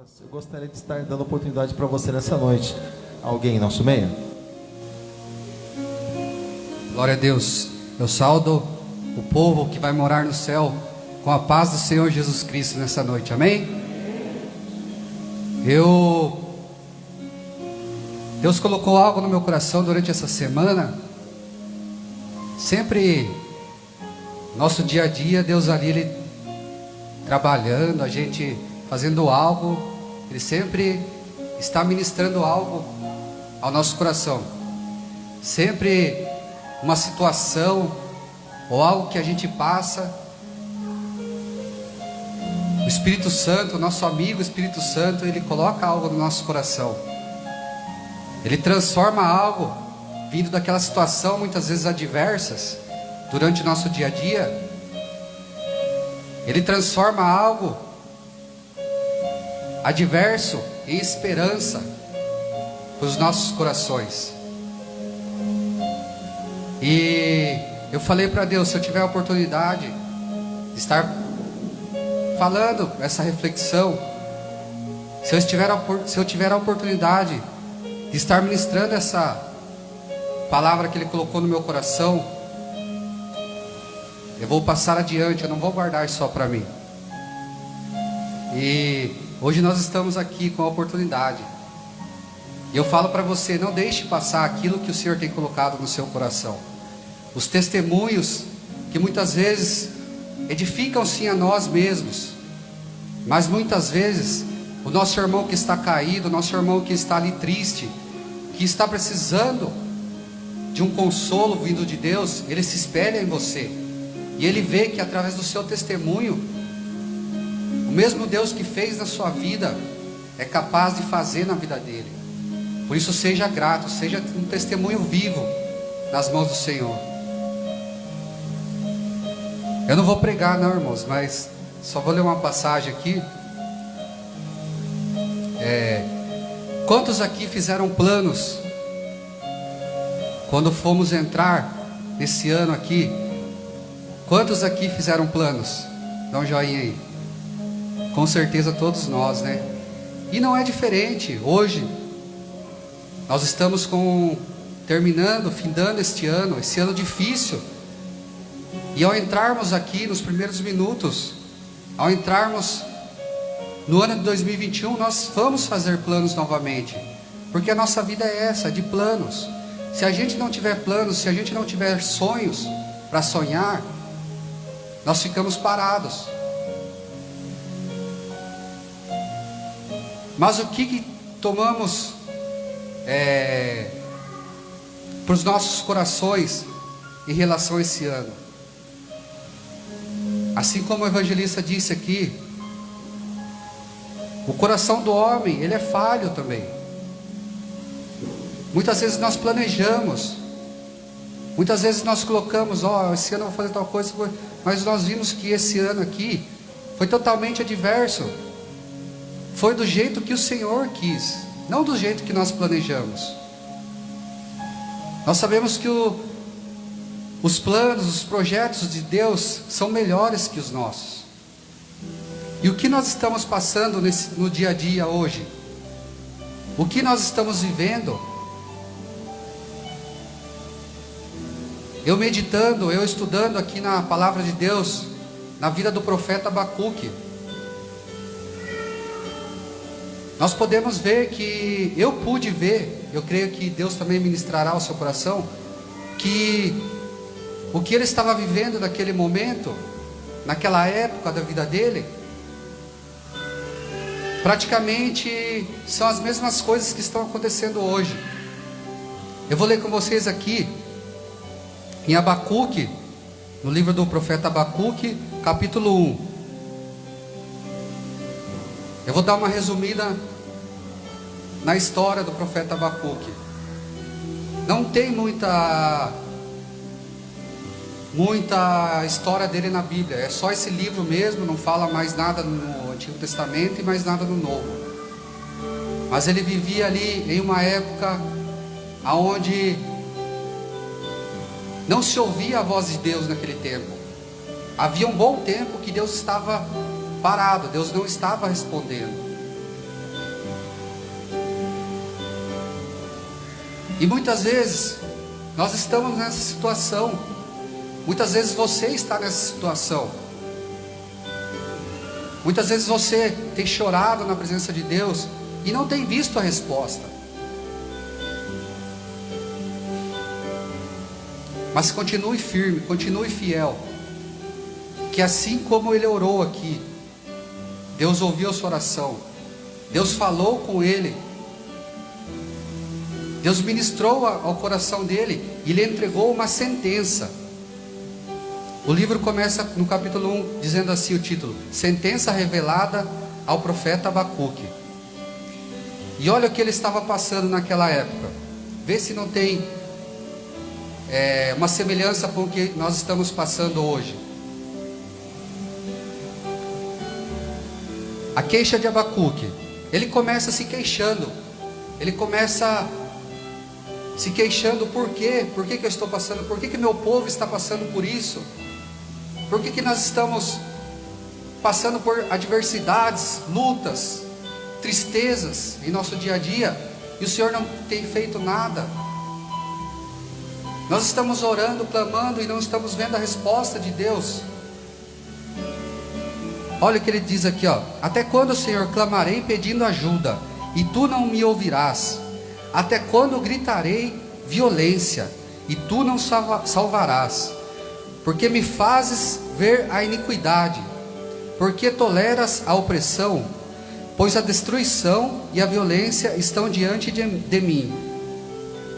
Eu gostaria de estar dando oportunidade para você nessa noite. Alguém em nosso meio? Glória a Deus. Eu saudo o povo que vai morar no céu com a paz do Senhor Jesus Cristo nessa noite. Amém? Deus colocou algo no meu coração durante essa semana. Sempre, nosso dia a dia, Deus ali, Ele trabalhando, a gente fazendo algo, Ele sempre está ministrando algo ao nosso coração. Sempre uma situação ou algo que a gente passa, o Espírito Santo, nosso amigo Espírito Santo, Ele coloca algo no nosso coração. Ele transforma algo vindo daquela situação, muitas vezes adversas, durante o nosso dia a dia. Ele transforma algo adverso em esperança para os nossos corações. E eu falei para Deus, se eu tiver a oportunidade de estar falando essa reflexão, se eu tiver a oportunidade de estar ministrando essa palavra que Ele colocou no meu coração, eu vou passar adiante, eu não vou guardar só para mim. E hoje nós estamos aqui com a oportunidade. E eu falo para você, não deixe passar aquilo que o Senhor tem colocado no seu coração. Os testemunhos que muitas vezes edificam sim a nós mesmos, mas muitas vezes o nosso irmão que está caído, o nosso irmão que está ali triste, que está precisando de um consolo vindo de Deus, ele se espelha em você. E ele vê que através do seu testemunho, o mesmo Deus que fez na sua vida é capaz de fazer na vida dele. Por isso seja grato, seja um testemunho vivo nas mãos do Senhor. Eu não vou pregar não, irmãos, mas só vou ler uma passagem aqui. Quantos aqui fizeram planos quando fomos entrar nesse ano aqui? Quantos aqui fizeram planos? Dá um joinha aí. Com certeza todos nós, né? E não é diferente. Hoje nós estamos findando este ano difícil. E ao entrarmos aqui nos primeiros minutos, ao entrarmos no ano de 2021, nós vamos fazer planos novamente, porque a nossa vida é essa, de planos. Se a gente não tiver planos, se a gente não tiver sonhos para sonhar, nós ficamos parados. Mas o que tomamos para os nossos corações em relação a esse ano? Assim como o evangelista disse aqui, o coração do homem, ele é falho também. Muitas vezes nós planejamos, muitas vezes nós colocamos, esse ano eu vou fazer tal coisa, mas nós vimos que esse ano aqui foi totalmente adverso. Foi do jeito que o Senhor quis, não do jeito que nós planejamos. Nós sabemos que os planos, os projetos de Deus são melhores que os nossos. E o que nós estamos passando no dia a dia hoje? O que nós estamos vivendo? Eu meditando, eu estudando aqui na palavra de Deus, na vida do profeta Abacuque, nós podemos ver que, eu pude ver, eu creio que Deus também ministrará ao seu coração, que o que ele estava vivendo naquele momento, naquela época da vida dele, praticamente são as mesmas coisas que estão acontecendo hoje. Eu vou ler com vocês aqui em Abacuque, no livro do profeta Abacuque, capítulo 1. Eu vou dar uma resumida na história do profeta Abacuque. Não tem muita história dele na Bíblia, é só esse livro mesmo, não fala mais nada no Antigo Testamento e mais nada no Novo. Mas ele vivia ali em uma época onde não se ouvia a voz de Deus naquele tempo. Havia um bom tempo que Deus estava parado, Deus não estava respondendo. E muitas vezes nós estamos nessa situação. Muitas vezes você está nessa situação. Muitas vezes você tem chorado na presença de Deus e não tem visto a resposta. Mas continue firme, continue fiel. Que assim como ele orou aqui, Deus ouviu a sua oração. Deus falou com ele. Deus ministrou ao coração dele e lhe entregou uma sentença. O livro começa no capítulo 1 dizendo assim o título: Sentença revelada ao profeta Abacuque. E olha o que ele estava passando naquela época. Vê se não tem uma semelhança com o que nós estamos passando hoje. A queixa de Abacuque. Ele começa se queixando. Ele começa se queixando: por quê? Por que eu estou passando? Por que meu povo está passando por isso? Por que nós estamos passando por adversidades, lutas, tristezas em nosso dia a dia e o Senhor não tem feito nada? Nós estamos orando, clamando e não estamos vendo a resposta de Deus. Olha o que ele diz aqui, ó: até quando, Senhor, clamarei pedindo ajuda e tu não me ouvirás? Até quando gritarei violência e tu não salvarás? Porque me fazes ver a iniquidade, porque toleras a opressão, pois a destruição e a violência estão diante de mim.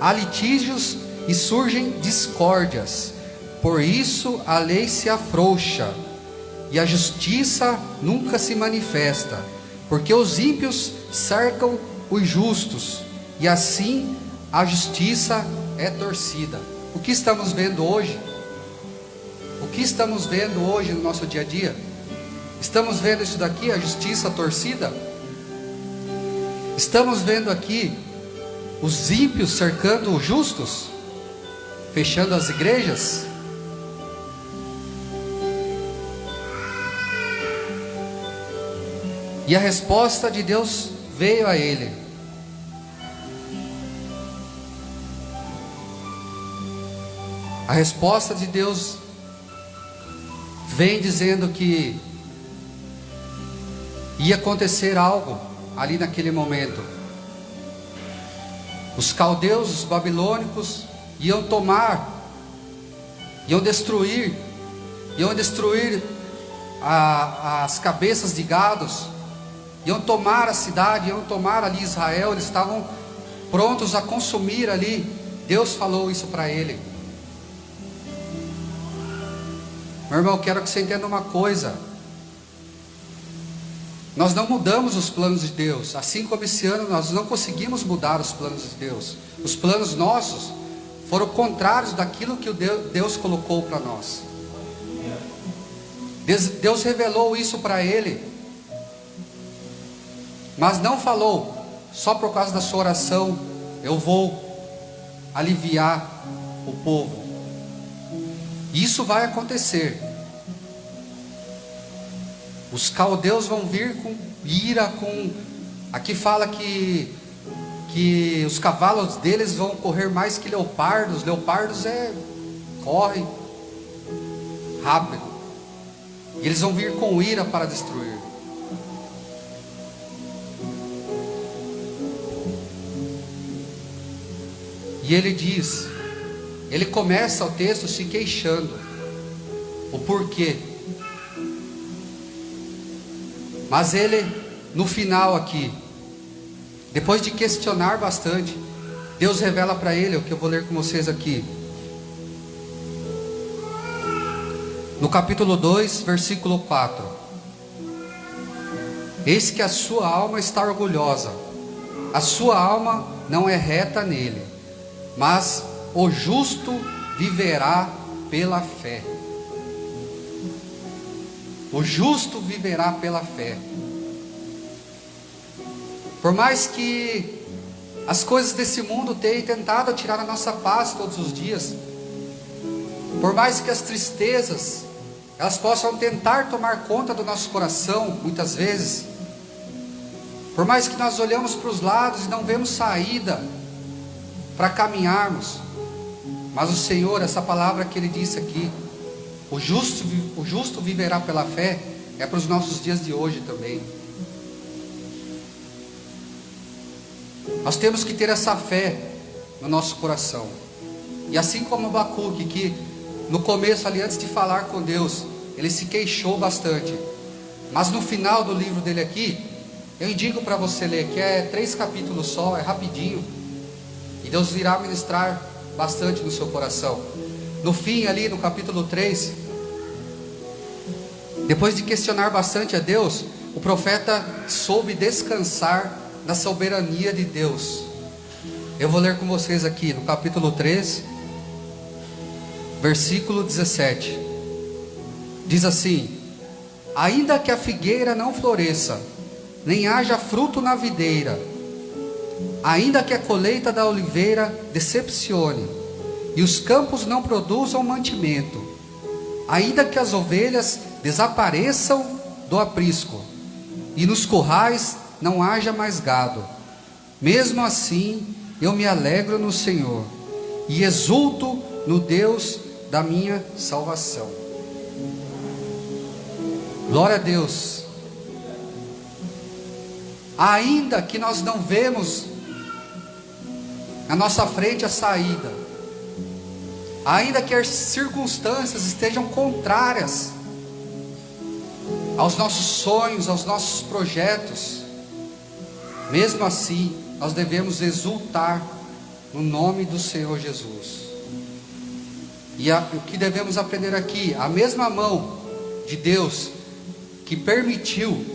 Há litígios e surgem discórdias, por isso a lei se afrouxa e a justiça nunca se manifesta, porque os ímpios cercam os justos e assim a justiça é torcida. O que estamos vendo hoje? O que estamos vendo hoje no nosso dia a dia? Estamos vendo isso daqui, a justiça torcida? Estamos vendo aqui os ímpios cercando os justos? Fechando as igrejas? E a resposta de Deus veio a ele. A resposta de Deus vem dizendo que ia acontecer algo ali naquele momento. Os caldeus, os babilônicos iam tomar, iam destruir as cabeças de gados, iam tomar a cidade, iam tomar ali Israel. Eles estavam prontos a consumir ali. Deus falou isso para ele. Meu irmão, quero que você entenda uma coisa: nós não mudamos os planos de Deus. Assim como esse ano nós não conseguimos mudar os planos de Deus. Os planos nossos foram contrários daquilo que Deus colocou para nós. Deus revelou isso para ele, mas não falou: só por causa da sua oração eu vou aliviar o povo. Isso vai acontecer. Os caldeus vão vir com ira, aqui fala que os cavalos deles vão correr mais que leopardos. Leopardos correm rápido. E eles vão vir com ira para destruir. E ele diz, ele começa o texto se queixando. O porquê. Mas ele, no final aqui, depois de questionar bastante, Deus revela para ele o que eu vou ler com vocês aqui. No capítulo 2, versículo 4. Eis que a sua alma está orgulhosa, a sua alma não é reta nele, mas o justo viverá pela fé. O justo viverá pela fé. Por mais que as coisas desse mundo tenham tentado tirar a nossa paz todos os dias, por mais que as tristezas elas possam tentar tomar conta do nosso coração, muitas vezes, por mais que nós olhamos para os lados e não vemos saída, para caminharmos. Mas o Senhor, essa palavra que Ele disse aqui, o justo viverá pela fé, é para os nossos dias de hoje também. Nós temos que ter essa fé no nosso coração. E assim como Abacuque, que no começo ali, antes de falar com Deus, ele se queixou bastante. Mas no final do livro dele aqui, eu indico para você ler, que é 3 capítulos só, é rapidinho. E Deus irá ministrar bastante no seu coração. No fim ali, no capítulo 3, depois de questionar bastante a Deus, o profeta soube descansar na soberania de Deus. Eu vou ler com vocês aqui no capítulo 3, versículo 17. Diz assim: ainda que a figueira não floresça, nem haja fruto na videira, ainda que a colheita da oliveira decepcione, e os campos não produzam mantimento, ainda que as ovelhas desapareçam do aprisco, e nos currais não haja mais gado, mesmo assim eu me alegro no Senhor, e exulto no Deus da minha salvação. Glória a Deus. Ainda que nós não vemos na nossa frente a saída, ainda que as circunstâncias estejam contrárias aos nossos sonhos, aos nossos projetos, mesmo assim nós devemos exultar no nome do Senhor Jesus. E o que devemos aprender aqui, a mesma mão de Deus que permitiu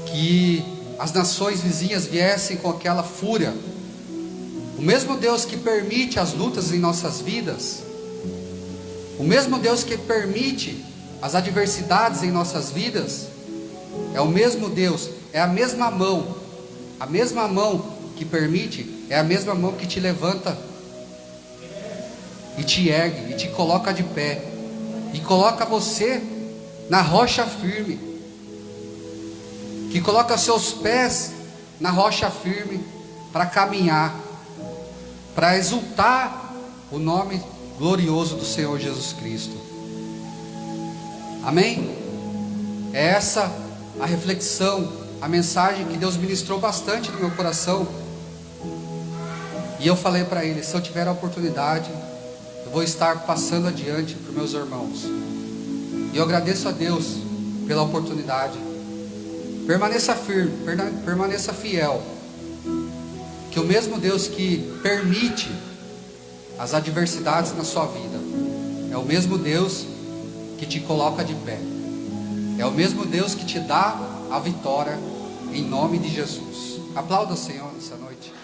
que as nações vizinhas viessem com aquela fúria, o mesmo Deus que permite as lutas em nossas vidas, o mesmo Deus que permite as adversidades em nossas vidas, é o mesmo Deus, é a mesma mão que permite, é a mesma mão que te levanta e te ergue, e te coloca de pé, e coloca você na rocha firme, que coloca seus pés na rocha firme, para caminhar, para exultar o nome glorioso do Senhor Jesus Cristo. Amém? É essa a reflexão, a mensagem que Deus ministrou bastante no meu coração. E eu falei para ele, se eu tiver a oportunidade, eu vou estar passando adiante para os meus irmãos. E eu agradeço a Deus pela oportunidade. Permaneça firme, permaneça fiel, que o mesmo Deus que permite as adversidades na sua vida, é o mesmo Deus que te coloca de pé, é o mesmo Deus que te dá a vitória, em nome de Jesus. Aplauda o Senhor nessa noite.